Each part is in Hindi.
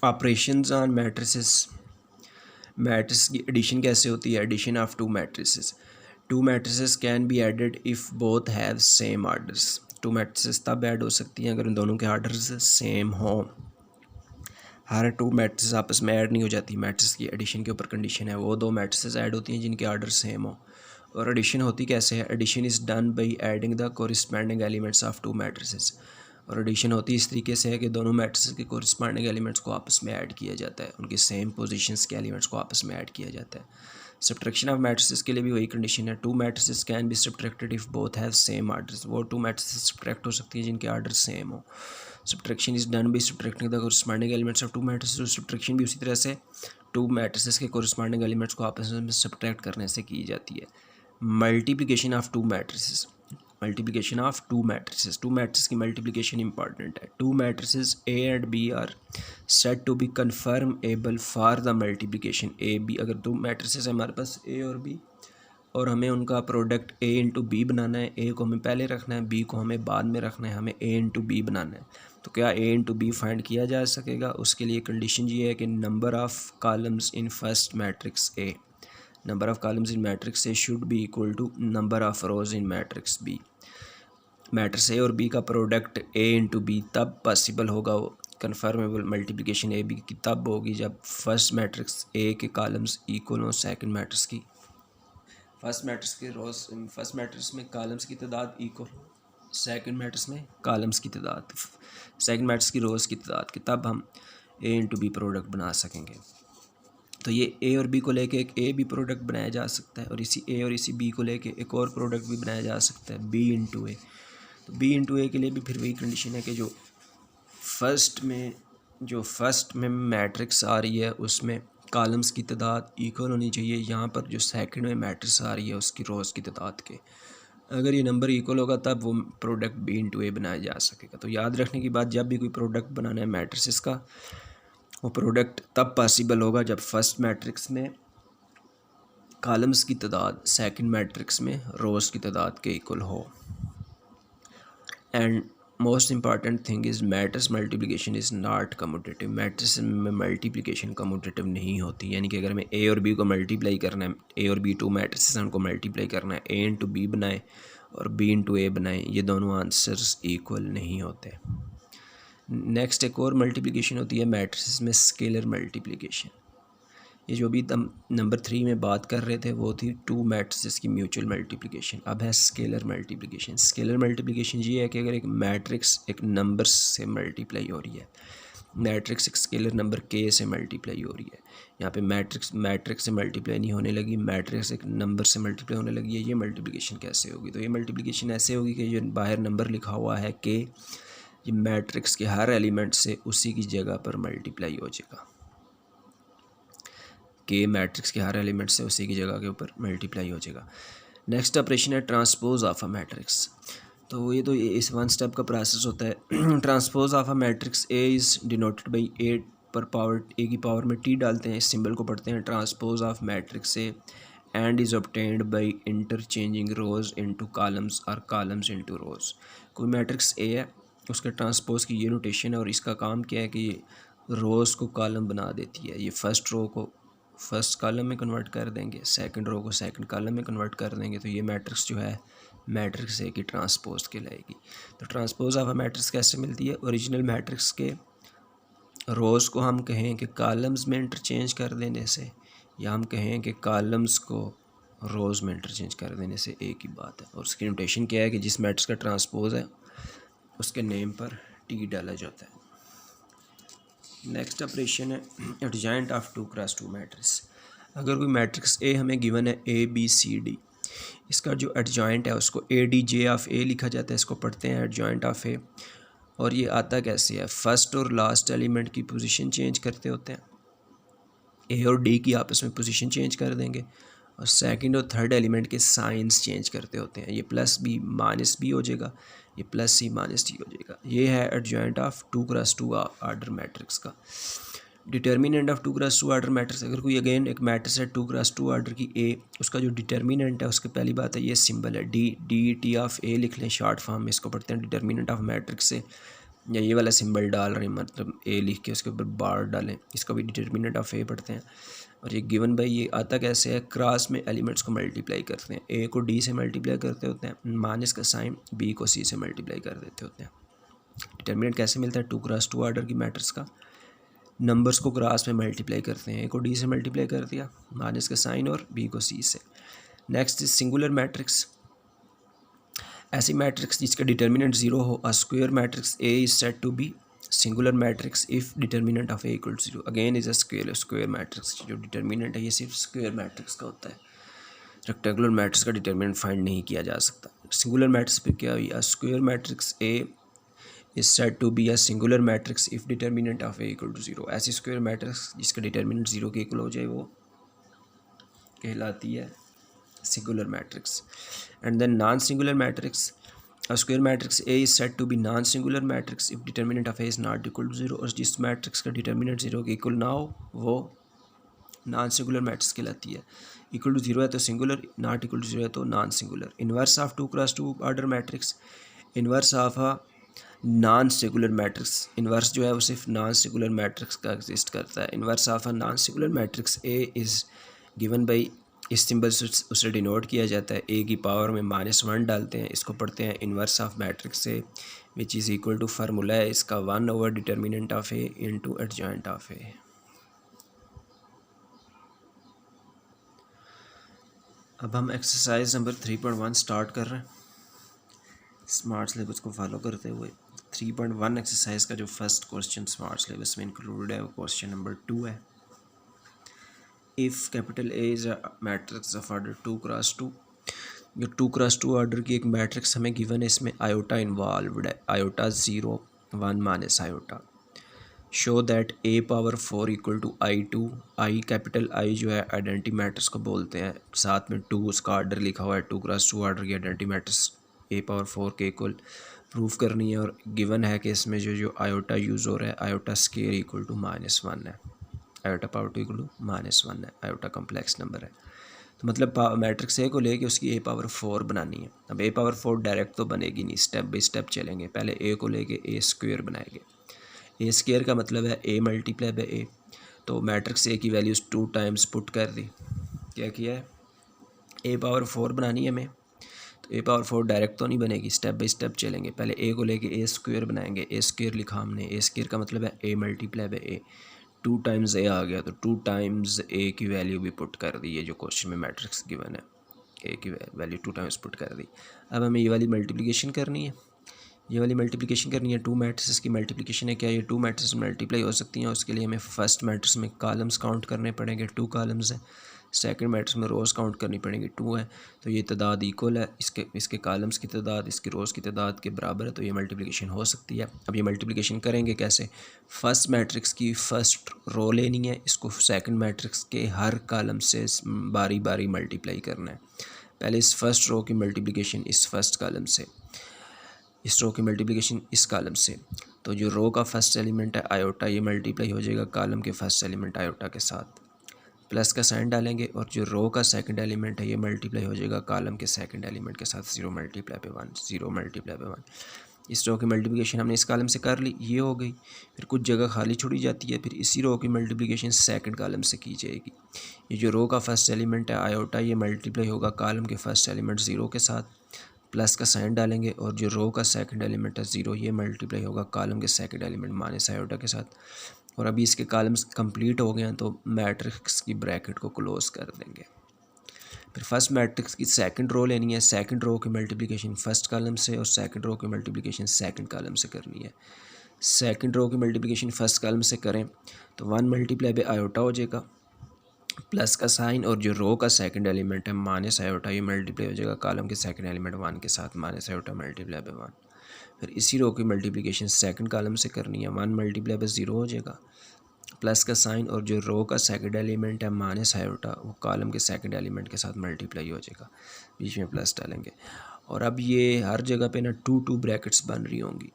ऑपरेशंस ऑन मैट्रिसेस, मैट्रिक्स की एडिशन कैसे होती है? Addition of two matrices can be added if both have same orders. Two matrices तब ऐड हो सकती हैं अगर उन दोनों के आर्डर्स सेम हों। हर टू मैट्रिसेस आपस में ऐड नहीं हो जाती, मैट्रिक्स की एडिशन के ऊपर कंडीशन है, वो दो मैट्रिसेस ऐड होती हैं जिनके आर्डर सेम हो। और एडिशन होती कैसे है? Addition is done by adding the corresponding elements of two matrices. और एडिशन होती इस तरीके से है कि दोनों मैट्रिसेस के कोरिस्पेंडिंग एलिमेंट्स को आपस में ऐड किया जाता है, उनके सेम पोजीशंस के एलिमेंट्स को आपस में ऐड किया जाता है। सब्ट्रैक्शन ऑफ मैट्रिसेस के लिए भी वही कंडीशन है, two matrices can be subtracted if both have same orders. वो टू मैट्रिसेस सब्ट्रैक्ट हो सकती है जिनके आर्डर सेम हो। Subtraction is done by subtracting the corresponding elements of two matrices. Subtraction भी उसी तरह से टू मैट्रिसेस के कोरिस्पेंडिंग एलिमेंट्स को आपस में सब्ट्रैक्ट करने से की जाती है। Multiplication of two matrices, multiplication of two matrices, two matrices की मल्टीप्लिकेशन इंपॉर्टेंट है। Two matrices A and B are set to be conformable for the multiplication A B. अगर दो मैट्रिसेस है हमारे पास ए और बी, और हमें उनका प्रोडक्ट ए इंटू बी बनाना है, ए को हमें पहले रखना है, बी को हमें बाद में रखना है, हमें ए इंटू बी बनाना है, तो क्या ए इंटू बी फाइंड किया जा सकेगा? उसके लिए कंडीशन ये है कि number of columns in first matrix A, number of columns in matrix A should be equal to number of rows in matrix B. Matrix A और बी का प्रोडक्ट ए इंटू बी तब पॉसिबल होगा, वो कन्फर्मेबल मल्टीप्लिकेशन ए बी की तब होगी जब फर्स्ट मैट्रिक्स ए के कॉलम्स इक्वल हो सेकंड मैट्रिक्स की, फर्स्ट मैट्रिक्स के रोज, फर्स्ट मैट्रिक्स में कॉलम्स की तादाद इक्वल, सेकंड मैट्रिक्स में कॉलम्स की तादाद, सेकंड मैट्रिक्स की रोज़ की तादाद की, तब हम ए इंटू बी प्रोडक्ट बना सकेंगे। तो ये ए और बी को लेके एक ए बी प्रोडक्ट बनाया जा सकता है, और इसी ए और इसी बी को लेके एक और प्रोडक्ट भी बनाया जा सकता है, बी इंटू ए। तो बी इंटू ए के लिए भी फिर वही कंडीशन है कि जो फर्स्ट में मैट्रिक्स आ रही है उसमें कॉलम्स की तादाद इक्वल होनी चाहिए, यहाँ पर जो सेकंड में मैट्रिक्स आ रही है उसकी रोज़ की तादाद के। अगर ये नंबर इक्वल होगा तब वो प्रोडक्ट बी इंटू ए बनाया जा सकेगा। तो याद रखने की बात, जब भी कोई प्रोडक्ट बनाना है मैट्रिसेस का, वो प्रोडक्ट तब पॉसिबल होगा जब फर्स्ट मैट्रिक्स में कॉलम्स की तादाद सेकंड मैट्रिक्स में रोज़ की तादाद के इक्वल हो। And most important thing is matrix multiplication is not commutative. Matrix में मल्टीप्लिकेशन कम्यूटेटिव नहीं होती, यानी कि अगर हमें ए और बी को मल्टीप्लाई करना है, ए और बी टू मैट्रिक्स हैं उनको मल्टीप्लाई करना है, ए इंटू बी बनाए और बी इंटू ए बनाए, ये दोनों आंसर्स इक्वल नहीं होते। नेक्स्ट एक और मल्टीप्लिकेशन होती है मैट्रिक्स में स्केलर मल्टीप्लिकेशन। ये जो भी नंबर 3 में बात कर रहे थे वो थी टू मैट्रिसेस की म्यूचुअल मल्टीप्लिकेशन। अब है स्केलर मल्टीप्लिकेशन। स्केलर मल्टीप्लिकेशन ये है कि अगर एक मैट्रिक्स एक नंबर से मल्टीप्लाई हो रही है, मैट्रिक्स एक स्केलर नंबर के से मल्टीप्लाई हो रही है, यहाँ पे मैट्रिक्स से मल्टीप्लाई नहीं होने लगी, मैट्रिक्स एक नंबर से मल्टीप्लाई होने लगी है, ये मल्टीप्लिकेशन कैसे होगी? तो ये मल्टीप्लिकेशन ऐसे होगी कि जो बाहर नंबर लिखा हुआ है के, ये मैट्रिक्स के हर एलिमेंट से उसी की जगह पर मल्टीप्लाई हो जाएगा, के मैट्रिक्स के हर एलिमेंट से उसी की जगह के ऊपर मल्टीप्लाई हो जाएगा। नेक्स्ट ऑपरेशन है ट्रांसपोज ऑफ अ मैट्रिक्स। तो ये तो इस वन स्टेप का प्रोसेस होता है। Transpose of a matrix A is denoted by A पर पावर, ए की पावर में टी डालते हैं, इस सिंबल को पढ़ते हैं transpose of matrix A, and is obtained by interchanging rose into columns और कॉलम्स इनटू रोज। कोई मैट्रिक्स ए है, उसके ट्रांसपोज की ये नोटेशन है, और इसका काम क्या है कि ये रोज़ को कॉलम बना देती है। ये फर्स्ट रो को फर्स्ट कॉलम में कन्वर्ट कर देंगे, सेकंड रो को सेकंड कॉलम में कन्वर्ट कर देंगे, तो ये मैट्रिक्स जो है मैट्रिक्स ए की ट्रांसपोज कहलाएगी। तो ट्रांसपोज ऑफ अ मैट्रिक्स कैसे मिलती है? ओरिजिनल मैट्रिक्स के रोज़ को हम कहें कि कॉलम्स में इंटरचेंज कर देने से, या हम कहें कि कॉलम्स को रोज़ में इंटरचेंज कर देने से एक ही बात है। और उसकी नोटेशन क्या है कि जिस मैट्रिक्स का ट्रांसपोज है उसके नेम पर टी डाला जाता है। नेक्स्ट ऑपरेशन है एडजॉइंट ऑफ 2x2 मैट्रिक्स। अगर कोई मैट्रिक्स ए हमें गिवन है ए बी सी डी, इसका जो एडजॉइंट है उसको ए डी जे ऑफ ए लिखा जाता है, इसको पढ़ते हैं एडजॉइंट ऑफ ए। और ये आता कैसे है? फर्स्ट और लास्ट एलिमेंट की पोजीशन चेंज करते होते हैं, ए और डी की आपस में पोजीशन चेंज कर देंगे, और सेकंड और थर्ड एलिमेंट के साइंस चेंज करते होते हैं। ये प्लस बी माइनस बी हो जाएगा, ये प्लस सी माइनस डी हो जाएगा। ये है adjoint of 2x2 order matrix का। Determinant of 2x2 order matrix, अगर कोई अगेन एक मैट्रिक्स है 2x2 आर्डर की ए, उसका जो डिटर्मिनेंट है उसके पहली बात है ये सिंबल है डी, डी टी ऑफ ए लिख लें शॉर्ट फॉर्म में, इसको पढ़ते हैं डिटर्मिनेंट ऑफ मैट्रिक्स से या ये वाला सिंबल डाल रहे हैं, मतलब ए लिख के उसके ऊपर बार डालें, इसका भी डिटर्मिनेंट ऑफ ए पढ़ते हैं। और ये गिवन बाई ये आता कैसे है, क्रॉस में एलिमेंट्स को मल्टीप्लाई करते हैं, ए को डी से मल्टीप्लाई करते होते हैं, माइनस का साइन बी को सी से मल्टीप्लाई कर देते होते हैं। डिटर्मिनेंट कैसे मिलता है, 2x2 ऑर्डर की मैट्रिक्स का, नंबर्स को क्रॉस में मल्टीप्लाई करते हैं, ए को डी से मल्टीप्लाई कर दिया, माइनस का साइन और बी को सी से। नेक्स्ट इज सिंगुलर मैट्रिक्स, ऐसी मैट्रिक्स जिसका डिटर्मिनेंट ज़ीरो हो। A square matrix A is said to be singular matrix if determinant of A equal to zero. Again is a square matrix, जो डिटर्मिनेंट है ये सिर्फ स्क्वायर मैट्रिक्स का होता है, रेक्टेंगुलर मैट्रिक्स का डिटर्मिनेंट फाइंड नहीं किया जा सकता। सिंगुलर मैट्रिक्स पे क्या हुई, a square matrix A is said to be a singular matrix if determinant of A equal to zero. ऐसी स्क्वायर मैट्रिक्स जिसका डिटर्मिनेंट जीरो के इक्वल हो जाए वो कहलाती है singular matrix. And then non-singular matrix, a square matrix A is said to be non-singular matrix if determinant of A is not equal to zero। और जिस मैट्रिक्स का डिटर्मिनेंट जीरो के इक्वल ना हो वो नॉन सिंगुलर मैट्रिक्स कहलाती है। इक्वल टू जीरो है तो singular, not equal to zero है तो non singular. Inverse of 2x2 order matrix, inverse of a non singular matrix, inverse जो है वो सिर्फ नॉन सिंगुलर मैट्रिक्स का एग्जिस्ट करता है। Inverse of a non singular matrix A is given by, इस सिंबल से उसे डिनोट किया जाता है, ए की पावर में -1 डालते हैं, इसको पढ़ते हैं इन्वर्स ऑफ मैट्रिक्स से, which is equal to, formula है इसका 1 over determinant of A into adjoint of A. अब हम एक्सरसाइज नंबर 3.1 स्टार्ट कर रहे हैं स्मार्ट सिलेबस को फॉलो करते हुए। 3.1 एक्सरसाइज का जो फर्स्ट क्वेश्चन स्मार्ट सिलेबस में इंक्लूडेड है वो क्वेश्चन नंबर 2 है। If capital A is a matrix of order 2x2, जो 2x2 ऑर्डर की एक मैट्रिक्स हमें गिवन है, इसमें आयोटा इन्वॉल्वड है, iota 0 1 minus iota. Show that a power 4 equal to I2, I capital I जो है आइडेंटिटी मैट्रिक्स को बोलते हैं, साथ में 2 उसका ऑर्डर लिखा हुआ है, 2x2 ऑर्डर की आइडेंटिटी मैट्रिक्स a पावर 4 के इक्वल प्रूफ करनी है। और गिवन है कि इसमें जो आयोटा यूज़ हो रहा है, आयोटा स्केयर इक्वल टू -1 है, आयोटा पावर 2 इक्वल टू -1 है, आयोटा कम्प्लेक्स नंबर है। तो मतलब मैट्रिक्स ए को लेके उसकी ए पावर 4 बनानी है। अब ए पावर 4 डायरेक्ट तो बनेगी नहीं, स्टेप बाई स्टेप चलेंगे। पहले ए को लेके ए स्क्वेयर बनाएंगे, ए स्क्वेयर का मतलब है ए मल्टीप्लाई बाई ए। तो मैट्रिक्स ए की वैल्यूज़ 2 टाइम्स पुट कर दी, क्या किया है, ए पावर 4 बनानी है हमें। तो ए पावर 4 डायरेक्ट तो नहीं बनेगी, स्टेप बाई स्टेप चलेंगे। पहले ए को लेके ए स्क्वेयर बनाएंगे, ए स्क्वेयर लिखा हमने, ए स्क्वेयर का मतलब है A multiply by A, 2 times ए आ गया तो 2 टाइम्स ए की वैल्यू भी पुट कर दी, ये जो क्वेश्चन में मैट्रिक्स गिवन है ए की वैल्यू 2 टाइम्स पुट कर दी। अब हमें ये वाली मल्टीप्लिकेशन करनी है, ये वाली मल्टीप्लिकेशन करनी है, 2 मैट्रिक्स की मल्टीप्लिकेशन है। क्या ये 2 मैट्रिक्स मल्टीप्लाई हो सकती हैं? उसके लिए हमें फर्स्ट मैट्रिक्स में कॉलम्स काउंट करने पड़ेंगे, 2 कॉलम्स हैं। सेकंड मैट्रिक्स में रोज़ काउंट करनी पड़ेंगी, 2 है। तो ये तादाद इक्वल है, इसके कॉलम्स की तादाद इसके रोज़ की तादाद के बराबर है, तो ये मल्टीप्लिकेशन हो सकती है। अब ये मल्टीप्लिकेशन करेंगे कैसे, फर्स्ट मैट्रिक्स की फ़र्स्ट रो लेनी है, इसको सेकंड मैट्रिक्स के हर कॉलम से बारी बारी मल्टीप्लाई करना है। पहले इस फर्स्ट रो की मल्टीप्लिकेशन इस फर्स्ट कॉलम से, इस रो की मल्टीप्लिकेशन इस कॉलम से। तो जो रो का फर्स्ट एलिमेंट है आयोटा, ये मल्टीप्लाई हो जाएगा कॉलम के फर्स्ट एलिमेंट आयोटा के साथ, प्लस का साइन डालेंगे। और जो रो का सेकंड एलिमेंट है ये मल्टीप्लाई हो जाएगा कॉलम के सेकंड एलिमेंट के साथ, 0 मल्टीप्लाई पे 1, 0 मल्टीप्लाई पे 1। इस रो की मल्टीप्लिकेशन हमने इस कॉलम से कर ली, ये हो गई। फिर कुछ जगह खाली छोड़ी जाती है, फिर इसी रो की मल्टीप्लिकेशन सेकंड कॉलम से की जाएगी। ये जो रो का फर्स्ट एलिमेंट है आयोटा, ये मल्टीप्लाई होगा कॉलम के फर्स्ट एलिमेंट 0 के साथ, प्लस का साइन डालेंगे। और जो रो का सेकंड एलिमेंट है 0, ये मल्टीप्लाई होगा कॉलम के सेकंड एलिमेंट माइनस आयोटा के साथ। और अभी इसके कॉलम्स कंप्लीट हो गए हैं तो मैट्रिक्स की ब्रैकेट को क्लोज कर देंगे। फिर फर्स्ट मैट्रिक्स की सेकंड रो लेनी है, सेकंड रो की मल्टीप्लिकेशन फर्स्ट कॉलम से और सेकंड रो की मल्टीप्लिकेशन सेकंड कॉलम से करनी है। सेकंड रो की मल्टीप्लिकेशन फर्स्ट कॉलम से करें तो 1 मल्टीप्लाई बाई आयोटा हो जाएगा, प्लस का साइन। और जो रो का सेकंड एलिमेंट है माइनस आयोटा, ये मल्टीप्लाई हो जाएगा कॉलम के सेकंड एलिमेंट 1 के साथ, माइनस आयोटा मल्टीप्लाई बाई 1। फिर इसी रो की मल्टीप्लिकेशन सेकंड कॉलम से करनी है, 1 मल्टीप्लाई बाई 0 हो जाएगा, प्लस का साइन। और जो रो का सेकंड एलिमेंट है माइनस आयोटा, वो कॉलम के सेकंड एलिमेंट के साथ मल्टीप्लाई हो जाएगा, बीच में प्लस डालेंगे। और अब ये हर जगह पे ना 2 ब्रैकेट्स बन रही होंगी।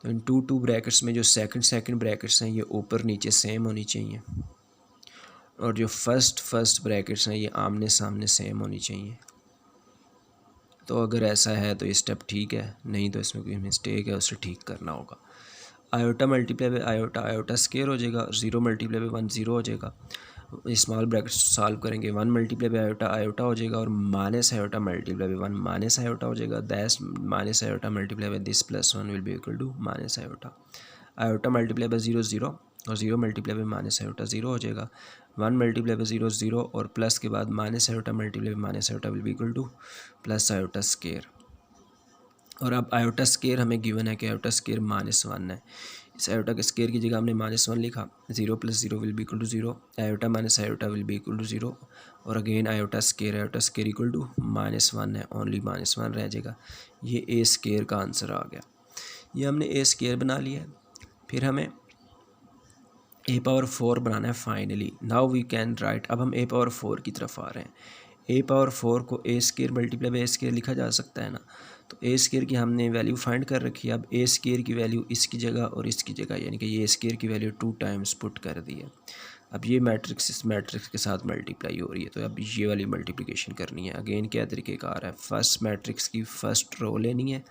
तो इन 2 ब्रैकेट्स में जो सेकंड ब्रैकेट्स हैं ये ऊपर नीचे सेम होनी चाहिए, और जो फर्स्ट ब्रैकेट्स हैं ये आमने सामने सेम होनी चाहिए। तो अगर ऐसा है तो ये स्टेप ठीक है, नहीं तो इसमें कोई मिस्टेक है, उसे ठीक करना होगा। Iota multiply by iota, iota square हो जाएगा, 0 मल्टीप्लाई बाई 1 0 हो जाएगा। स्मॉल ब्रैकेट सॉल्व करेंगे, 1 मल्टीप्लाई बाई आयोटा आयोटा हो जाएगा, और minus iota multiply by 1 minus iota हो जाएगा। This minus iota multiply by this plus 1 will be equal to minus iota. Iota multiply by 0 0, और 0 मल्टीप्लाई बाई माइनस आयोटा 0 हो जाएगा। 1 मल्टीप्लाई बाई 0 0, और प्लस के बाद minus iota multiply by minus iota will be equal two plus iota square. और अब आयोटा स्केयर हमें गिवन है कि आयोटा स्केयर -1 है। इस आयोटा के स्केयर की जगह हमने -1 लिखा। 0 + 0 will be equal to 0, iota minus iota will be equal to 0, और again iota square equal to -1 है, ओनली -1 रह जाएगा। ये ए स्केयर का आंसर आ गया। ये हमने ए स्केयर बना लिया है। फिर हमें a⁴ बनाना है finally. Now we can write, अब हम a⁴ की तरफ आ रहे हैं। a⁴ को A square multiply by A square लिखा जा सकता है ना। तो ए स्केयर की हमने वैल्यू फाइंड कर रखी है। अब ए स्केयर की वैल्यू इसकी जगह और इसकी जगह, यानी कि ये स्केयर की वैल्यू 2 टाइम्स पुट कर दी है। अब ये मैट्रिक्स इस मैट्रिक्स के साथ मल्टीप्लाई हो रही है, तो अब ये वाली मल्टीप्लिकेशन करनी है। अगेन क्या तरीक़ेकार है, फर्स्ट मैट्रिक्स की फ़र्स्ट रो लेनी है,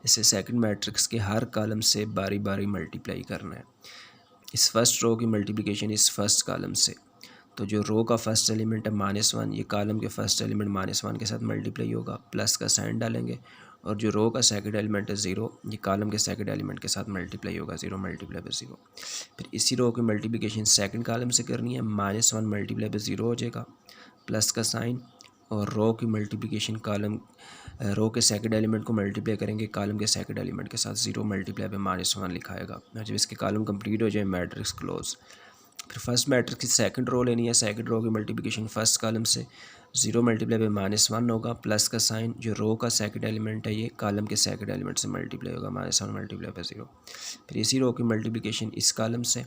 इसे सेकंड मैट्रिक्स के हर कॉलम से बारी बारी मल्टीप्लाई करना है। इस फर्स्ट रो की मल्टीप्लिकेशन इस फर्स्ट कॉलम से, तो जो रो का फर्स्ट एलिमेंट है -1, ये कॉलम के फर्स्ट एलिमेंट -1 के साथ मल्टीप्लाई होगा, प्लस का साइन डालेंगे, और जो रो का सेकंड एलिमेंट है 0, ये कॉलम के सेकंड एलिमेंट के साथ मल्टीप्लाई होगा, 0 मल्टीप्लाई बाई 0। फिर इसी रो की मल्टीप्लिकेशन सेकंड कॉलम से करनी है, -1 मल्टीप्लाई बाई 0 हो जाएगा, प्लस का साइन, और रो की मल्टीप्लिकेशन रो के सेकंड एलिमेंट को मल्टीप्लाई करेंगे कॉलम के सेकंड एलिमेंट के साथ, 0 मल्टीप्लाई बाई -1 लिखाएगा। जब इसके कॉलम कंप्लीट हो जाए मैट्रिक्स क्लोज। फिर फर्स्ट मैट्रिक्स की सेकंड रो लेनी है, सेकंड रो की मल्टीप्लिकेशन फर्स्ट कॉलम से 0 मल्टीप्लाई बाई -1 होगा, प्लस का साइन, जो रो का सेकंड एलिमेंट है ये कॉलम के सेकंड एलिमेंट से मल्टीप्लाई होगा, -1 मल्टीप्लाई बाई 0। फिर इसी रो की मल्टीप्लिकेशन इस कॉलम से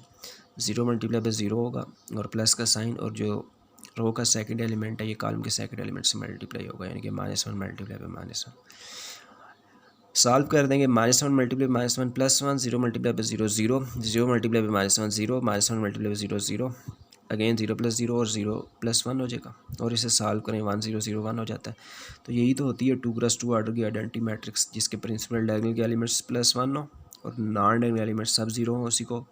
0 मल्टीप्लाई बाई 0 होगा, और प्लस का साइन, और जो रो का सेकंड एलिमेंट है ये कॉलम के सेकंड एलिमेंट से मल्टीप्लाई होगा, यानी कि -1 मल्टीप्लाई बाई -1। सॉल्व कर देंगे, -1 multiply -1 + 1, 0 multiply by 0 0, 0 multiply by -1 0, -1 multiply by 0 0, again 0 + 0 और 0 + 1 हो जाएगा, और इसे सॉल्व करें 1 0 0 1 हो जाता है। तो यही तो होती है 2x2 ऑर्डर की आइडेंटिटी मैट्रिक्स, जिसके प्रिंसिपल डायगोनल के एलिमेंट्स +1 हो और नॉन डायगोनल एलिमेंट्स सब 0 हो, उसी को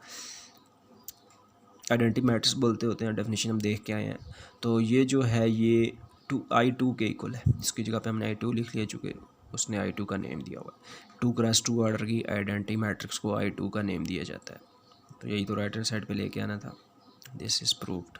आइडेंटिटी मैट्रिक्स बोलते होते हैं। डेफिनेशन हम देख के आए हैं। तो ये जो है ये I2 के इक्वल है, इसकी जगह पे हमने I2 लिख लिया, चूँकि उसने I2 का नेम दिया हुआ है। 2x2 ऑर्डर की आइडेंटिटी मैट्रिक्स को I2 का नेम दिया जाता है। तो यही तो राइट हैंड साइड पे लेके आना था। This is proved.